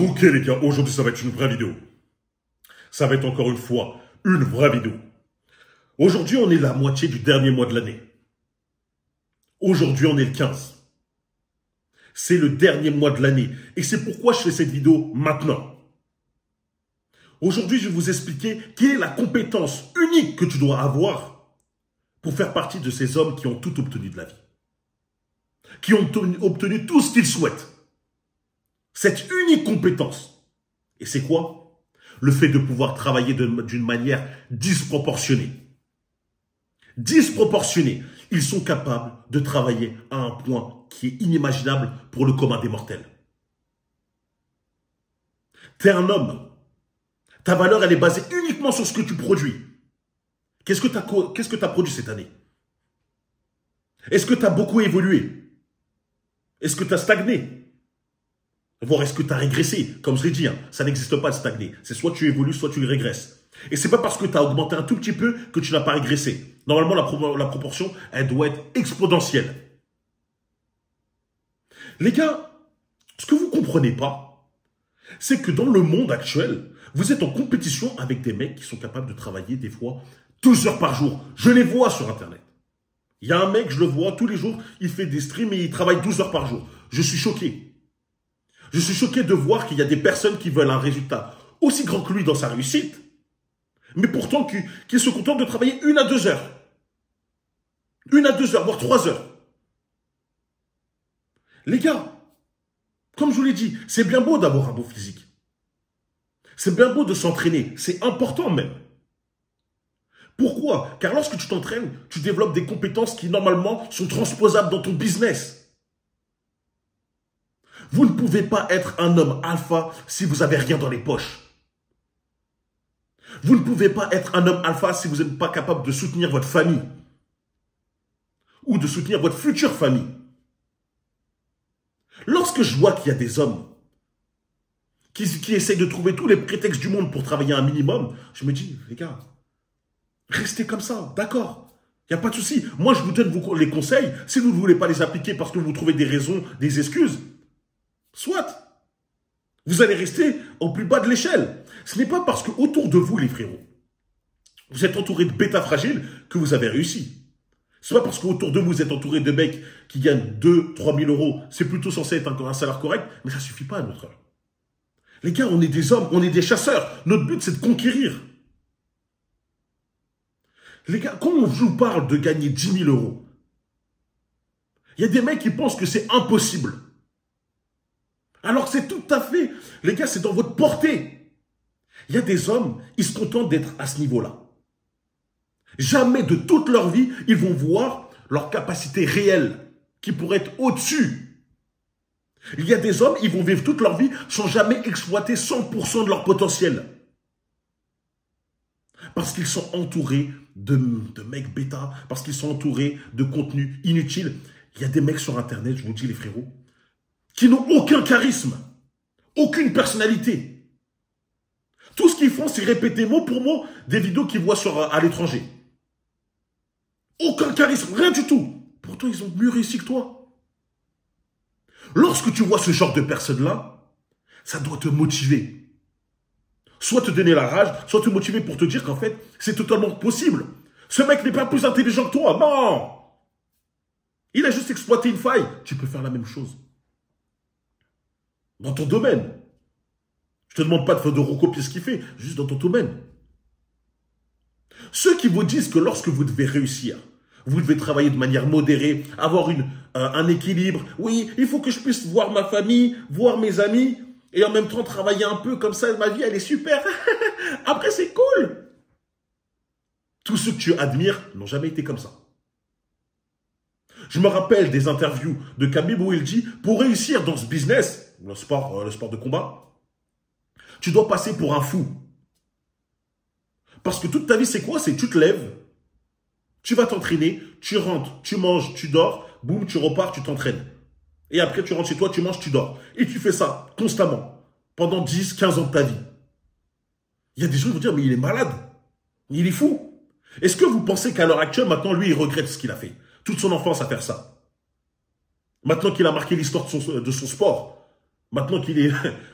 Ok les gars, aujourd'hui ça va être une vraie vidéo. Ça va être encore une fois une vraie vidéo. Aujourd'hui on est la moitié du dernier mois de l'année. Aujourd'hui on est le 15. C'est le dernier mois de l'année. Et c'est pourquoi je fais cette vidéo maintenant. Aujourd'hui je vais vous expliquer quelle est la compétence unique que tu dois avoir pour faire partie de ces hommes qui ont tout obtenu de la vie. Qui ont obtenu tout ce qu'ils souhaitent. Cette unique compétence. Et c'est quoi? Le fait de pouvoir travailler d'une manière disproportionnée. Disproportionnée. Ils sont capables de travailler à un point qui est inimaginable pour le commun des mortels. Tu es un homme. Ta valeur, elle est basée uniquement sur ce que tu produis. Qu'est-ce que tu as produit cette année? Est-ce que tu as beaucoup évolué? Est-ce que tu as stagné? Voire est-ce que tu as régressé? Comme je l'ai dit, ça n'existe pas de stagner. C'est soit tu évolues, soit tu régresses. Et c'est pas parce que tu as augmenté un tout petit peu que tu n'as pas régressé. Normalement, la proportion, elle doit être exponentielle. Les gars, ce que vous ne comprenez pas, c'est que dans le monde actuel, vous êtes en compétition avec des mecs qui sont capables de travailler des fois 12 heures par jour. Je les vois sur Internet. Il y a un mec, je le vois tous les jours, il fait des streams et il travaille 12 heures par jour. Je suis choqué. Je suis choqué de voir qu'il y a des personnes qui veulent un résultat aussi grand que lui dans sa réussite, mais pourtant qui se contentent de travailler 1 à 2 heures. 1 à 2 heures, voire 3 heures. Les gars, comme je vous l'ai dit, c'est bien beau d'avoir un beau physique. C'est bien beau de s'entraîner. C'est important même. Pourquoi? Car lorsque tu t'entraînes, tu développes des compétences qui normalement sont transposables dans ton business. Vous ne pouvez pas être un homme alpha si vous n'avez rien dans les poches. Vous ne pouvez pas être un homme alpha si vous n'êtes pas capable de soutenir votre famille. Ou de soutenir votre future famille. Lorsque je vois qu'il y a des hommes qui essayent de trouver tous les prétextes du monde pour travailler un minimum, je me dis, les gars, restez comme ça, d'accord. Il n'y a pas de souci. Moi, je vous donne les conseils. Si vous ne voulez pas les appliquer parce que vous trouvez des raisons, des excuses, soit. Vous allez rester au plus bas de l'échelle. Ce n'est pas parce que autour de vous, les frérots, vous êtes entouré de bêta fragiles que vous avez réussi. Ce n'est pas parce qu'autour de vous, vous êtes entouré de mecs qui gagnent 2-3 000 euros. C'est plutôt censé être un salaire correct, mais ça ne suffit pas à notre heure. Les gars, on est des hommes, on est des chasseurs. Notre but, c'est de conquérir. Les gars, quand on vous parle de gagner 10 000 euros, il y a des mecs qui pensent que c'est impossible. Alors c'est tout à fait, les gars, c'est dans votre portée. Il y a des hommes, ils se contentent d'être à ce niveau-là. Jamais de toute leur vie, ils vont voir leur capacité réelle qui pourrait être au-dessus. Il y a des hommes, ils vont vivre toute leur vie sans jamais exploiter 100% de leur potentiel. Parce qu'ils sont entourés de mecs bêta, parce qu'ils sont entourés de contenus inutiles. Il y a des mecs sur Internet, je vous dis les frérots, qui n'ont aucun charisme, aucune personnalité. Tout ce qu'ils font, c'est répéter mot pour mot des vidéos qu'ils voient à l'étranger. Aucun charisme, rien du tout. Pourtant, ils ont mieux réussi que toi. Lorsque tu vois ce genre de personnes-là, ça doit te motiver. Soit te donner la rage, soit te motiver pour te dire qu'en fait, c'est totalement possible. Ce mec n'est pas plus intelligent que toi, non. Il a juste exploité une faille. Tu peux faire la même chose. Dans ton domaine. Je te demande pas de recopier ce qu'il fait, juste dans ton domaine. Ceux qui vous disent que lorsque vous devez réussir, vous devez travailler de manière modérée, avoir un équilibre. Oui, il faut que je puisse voir ma famille, voir mes amis, et en même temps travailler un peu comme ça, ma vie, elle est super. Après, c'est cool. Tous ceux que tu admires n'ont jamais été comme ça. Je me rappelle des interviews de Khabib où il dit, pour réussir dans ce business, le sport de combat, tu dois passer pour un fou. Parce que toute ta vie, c'est quoi? C'est tu te lèves, tu vas t'entraîner, tu rentres, tu manges, tu dors, boum, tu repars, tu t'entraînes. Et après, tu rentres chez toi, tu manges, tu dors. Et tu fais ça constamment, pendant 10, 15 ans de ta vie. Il y a des gens qui vont dire, mais il est malade, il est fou. Est-ce que vous pensez qu'à l'heure actuelle, maintenant, lui, il regrette ce qu'il a fait? Toute son enfance à faire ça. Maintenant qu'il a marqué l'histoire de son sport. Maintenant qu'il est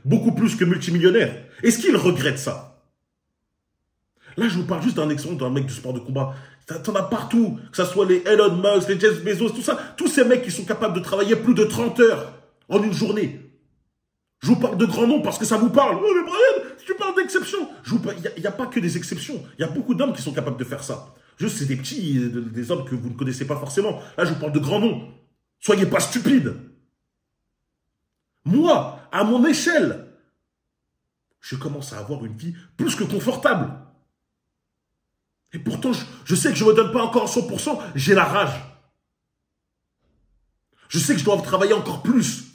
beaucoup plus que multimillionnaire. Est-ce qu'il regrette ça? Là, je vous parle juste d'un exemple d'un mec du sport de combat. T'en as partout, que ce soit les Elon Musk, les Jeff Bezos, tout ça. Tous ces mecs qui sont capables de travailler plus de 30 heures en une journée. Je vous parle de grands noms parce que ça vous parle. Oh, mais Brian, si tu parles d'exceptions. Il n'y a pas que des exceptions. Il y a beaucoup d'hommes qui sont capables de faire ça. Juste, c'est des petits, des hommes que vous ne connaissez pas forcément. Là, je vous parle de grands noms. Soyez pas stupides. Moi, à mon échelle, je commence à avoir une vie plus que confortable. Et pourtant, je sais que je ne me donne pas encore à 100%, j'ai la rage. Je sais que je dois travailler encore plus.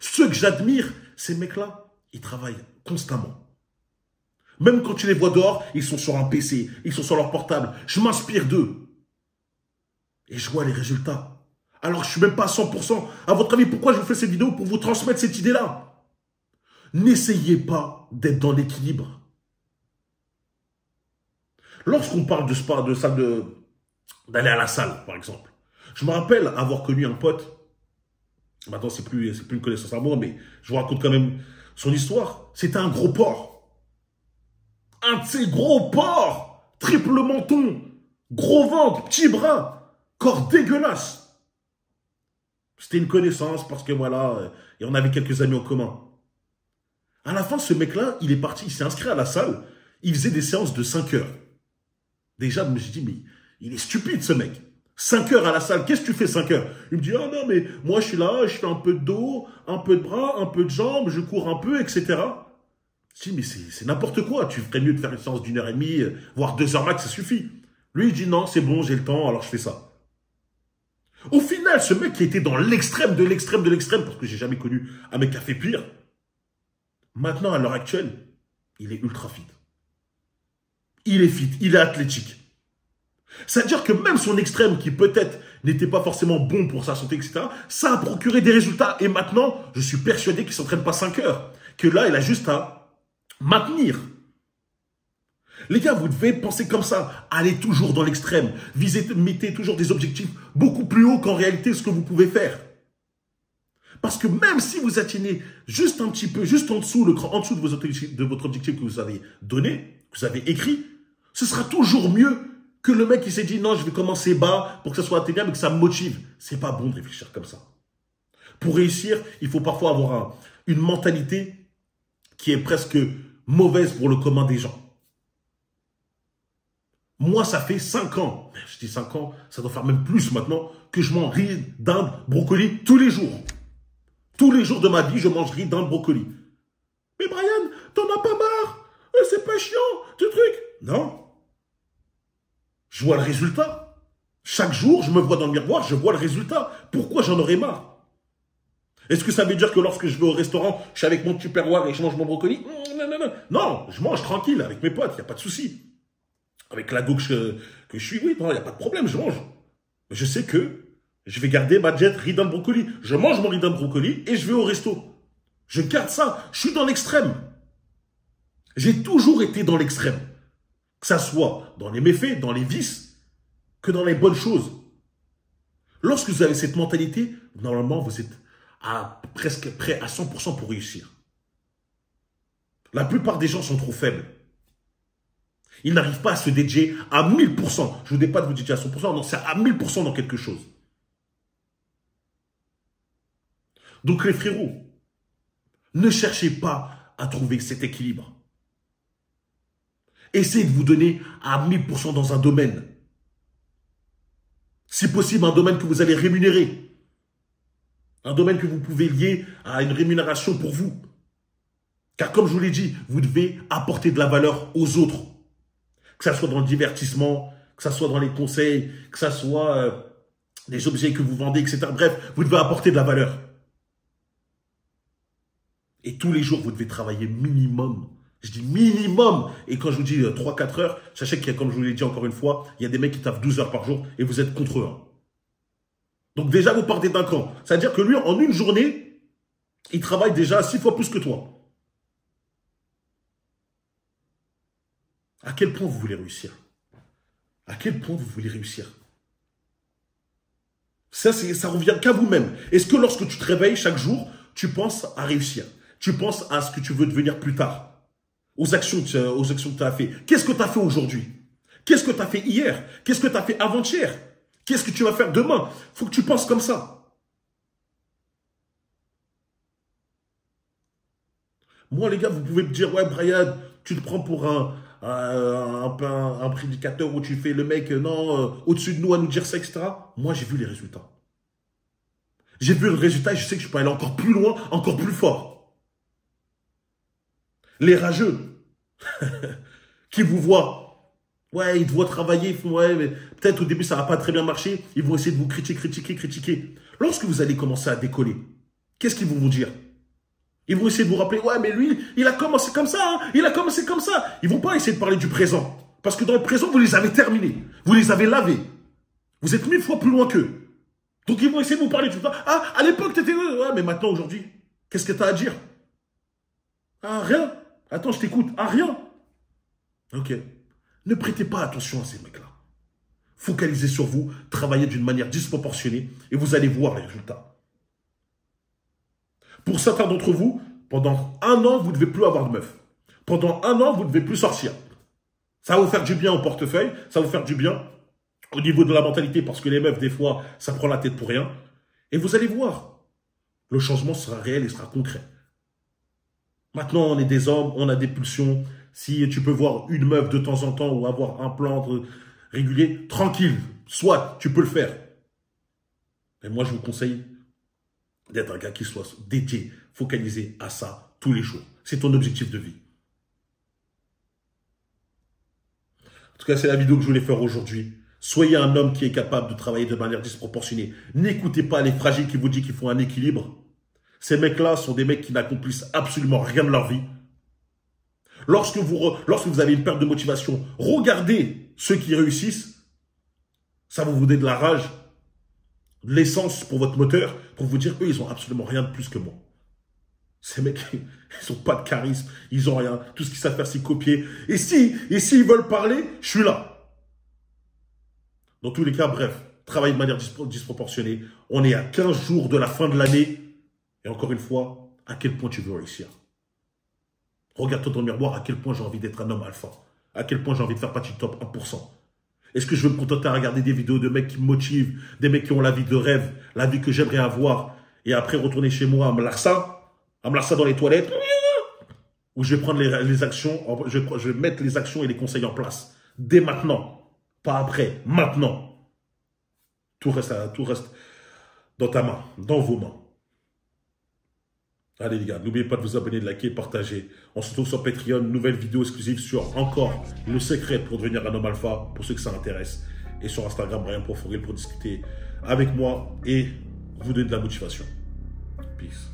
Ceux que j'admire, ces mecs-là, ils travaillent constamment. Même quand tu les vois dehors, ils sont sur un PC, ils sont sur leur portable. Je m'inspire d'eux. Et je vois les résultats. Alors, je ne suis même pas à 100%. À votre avis, pourquoi je vous fais cette vidéo? Pour vous transmettre cette idée-là. N'essayez pas d'être dans l'équilibre. Lorsqu'on parle de sport, d'aller à la salle, par exemple, je me rappelle avoir connu un pote. Maintenant, c'est plus une connaissance à moi, mais je vous raconte quand même son histoire. C'était un gros porc. Un de ces gros porcs. Triple menton. Gros ventre, petit bras. Corps dégueulasse. C'était une connaissance parce que voilà, et on avait quelques amis en commun. À la fin, ce mec-là, il est parti, il s'est inscrit à la salle. Il faisait des séances de 5 heures. Déjà, je me suis dit, mais il est stupide, ce mec. 5 heures à la salle, qu'est-ce que tu fais 5 heures? Il me dit, ah non, mais moi, je suis là, je fais un peu de dos, un peu de bras, un peu de jambes, je cours un peu, etc. Je dis, mais c'est n'importe quoi. Tu ferais mieux de faire une séance d'1 heure et demie, voire 2 heures max, ça suffit. Lui, il dit, non, c'est bon, j'ai le temps, alors je fais ça. Au final, ce mec qui était dans l'extrême de l'extrême de l'extrême, parce que j'ai jamais connu un mec qui a fait pire, maintenant, à l'heure actuelle, il est ultra fit. Il est fit, il est athlétique. C'est-à-dire que même son extrême, qui peut-être n'était pas forcément bon pour sa santé, etc., ça a procuré des résultats. Et maintenant, je suis persuadé qu'il ne s'entraîne pas 5 heures. Que là, il a juste à maintenir. Les gars, vous devez penser comme ça. Allez toujours dans l'extrême. Mettez toujours des objectifs beaucoup plus hauts qu'en réalité ce que vous pouvez faire. Parce que même si vous atteignez juste un petit peu, juste en dessous de votre objectif que vous avez donné, que vous avez écrit, ce sera toujours mieux que le mec qui s'est dit non, je vais commencer bas pour que ça soit atteignable et que ça me motive. C'est pas bon de réfléchir comme ça. Pour réussir, il faut parfois avoir une mentalité qui est presque mauvaise pour le commun des gens. Moi, ça fait 5 ans, je dis 5 ans, ça doit faire même plus maintenant, que je mange riz, dinde, brocoli tous les jours. Tous les jours de ma vie, je mange riz, dinde, brocoli. Mais Brian, t'en as pas marre? C'est pas chiant, ce truc. Non. Je vois le résultat. Chaque jour, je me vois dans le miroir, je vois le résultat. Pourquoi j'en aurais marre? Est-ce que ça veut dire que lorsque je vais au restaurant, je suis avec mon tupperware et je mange mon brocoli? Non, non, non. Non, je mange tranquille avec mes potes, il n'y a pas de souci. Avec la go que je suis, oui, non, il n'y a pas de problème, je mange. Mais je sais que je vais garder ma jet riz dans le brocoli. Je mange mon riz dans le brocoli et je vais au resto. Je garde ça. Je suis dans l'extrême. J'ai toujours été dans l'extrême. Que ça soit dans les méfaits, dans les vices, que dans les bonnes choses. Lorsque vous avez cette mentalité, normalement, vous êtes presque prêt à 100% pour réussir. La plupart des gens sont trop faibles. Ils n'arrivent pas à se dédier à 1000%. Je ne vous dis pas de vous dédier à 100%, non, c'est à 1000% dans quelque chose. Donc les frérots, ne cherchez pas à trouver cet équilibre. Essayez de vous donner à 1000% dans un domaine. Si possible, un domaine que vous allez rémunérer. Un domaine que vous pouvez lier à une rémunération pour vous. Car comme je vous l'ai dit, vous devez apporter de la valeur aux autres. Que ça soit dans le divertissement, que ça soit dans les conseils, que ça soit des objets que vous vendez, etc. Bref, vous devez apporter de la valeur. Et tous les jours, vous devez travailler minimum. Je dis minimum. Et quand je vous dis 3-4 heures, sachez qu'il y a, comme je vous l'ai dit encore une fois, il y a des mecs qui taffent 12 heures par jour et vous êtes contre eux. Donc déjà, vous partez d'un camp. C'est-à-dire que lui, en une journée, il travaille déjà 6 fois plus que toi. À quel point vous voulez réussir? À quel point vous voulez réussir? Ça revient qu'à vous-même. Est-ce que lorsque tu te réveilles chaque jour, tu penses à réussir. Tu penses à ce que tu veux devenir plus tard. Aux actions que tu as fait. Qu'est-ce que tu as fait aujourd'hui? Qu'est-ce que tu as fait hier? Qu'est-ce que tu as fait avant-hier? Qu'est-ce que tu vas faire demain? Il faut que tu penses comme ça. Moi, les gars, vous pouvez me dire, ouais, Brian, tu te prends pour un prédicateur où tu fais le mec, non, au-dessus de nous à nous dire ça, etc. Moi, j'ai vu les résultats. J'ai vu le résultat et je sais que je peux aller encore plus loin, encore plus fort. Les rageux qui vous voient, ouais, ils te voient travailler, ils font, ouais, mais peut-être au début ça va pas très bien marcher, ils vont essayer de vous critiquer. Lorsque vous allez commencer à décoller, qu'est-ce qu'ils vont vous dire? Ils vont essayer de vous rappeler, ouais, mais lui, il a commencé comme ça, hein, il a commencé comme ça. Ils vont pas essayer de parler du présent. Parce que dans le présent, vous les avez terminés. Vous les avez lavés. Vous êtes 1000 fois plus loin qu'eux. Donc ils vont essayer de vous parler tout le temps. Ah, à l'époque, t'étais... Ouais, mais maintenant, aujourd'hui, qu'est-ce que t'as à dire? Ah, rien. Attends, je t'écoute. Ah, rien. Ok. Ne prêtez pas attention à ces mecs-là. Focalisez sur vous, travaillez d'une manière disproportionnée et vous allez voir les résultats. Pour certains d'entre vous, pendant 1 an, vous ne devez plus avoir de meuf. Pendant 1 an, vous ne devez plus sortir. Ça va vous faire du bien au portefeuille, ça va vous faire du bien au niveau de la mentalité, parce que les meufs, des fois, ça prend la tête pour rien. Et vous allez voir, le changement sera réel et sera concret. Maintenant, on est des hommes, on a des pulsions. Si tu peux voir une meuf de temps en temps ou avoir un plan régulier, tranquille, soit tu peux le faire. Mais moi, je vous conseille d'être un gars qui soit dédié, focalisé à ça tous les jours. C'est ton objectif de vie. En tout cas, c'est la vidéo que je voulais faire aujourd'hui. Soyez un homme qui est capable de travailler de manière disproportionnée. N'écoutez pas les fragiles qui vous disent qu'il faut un équilibre. Ces mecs-là sont des mecs qui n'accomplissent absolument rien de leur vie. Lorsque vous avez une perte de motivation, regardez ceux qui réussissent. Ça va vous donner de la rage, de l'essence pour votre moteur, pour vous dire qu'eux, ils n'ont absolument rien de plus que moi. Ces mecs, ils n'ont pas de charisme, ils n'ont rien. Tout ce qu'ils savent faire, c'est copier. Et s'ils veulent parler, je suis là. Dans tous les cas, bref, travailler de manière disproportionnée. On est à 15 jours de la fin de l'année. Et encore une fois, à quel point tu veux réussir. Regarde-toi dans le miroir, à quel point j'ai envie d'être un homme alpha. À quel point j'ai envie de faire partie du top 1%. Est-ce que je veux me contenter à regarder des vidéos de mecs qui me motivent, des mecs qui ont la vie de rêve, la vie que j'aimerais avoir, et après retourner chez moi à me larcer dans les toilettes, où je vais prendre les actions, je vais mettre les actions et les conseils en place. Dès maintenant. Pas après. Maintenant. Tout reste dans ta main, dans vos mains. Allez les gars, n'oubliez pas de vous abonner, de liker, de partager. On se retrouve sur Patreon, nouvelle vidéo exclusive sur encore le secret pour devenir un homme alpha, pour ceux que ça intéresse. Et sur Instagram, Brian Proforil pour discuter avec moi et vous donner de la motivation. Peace.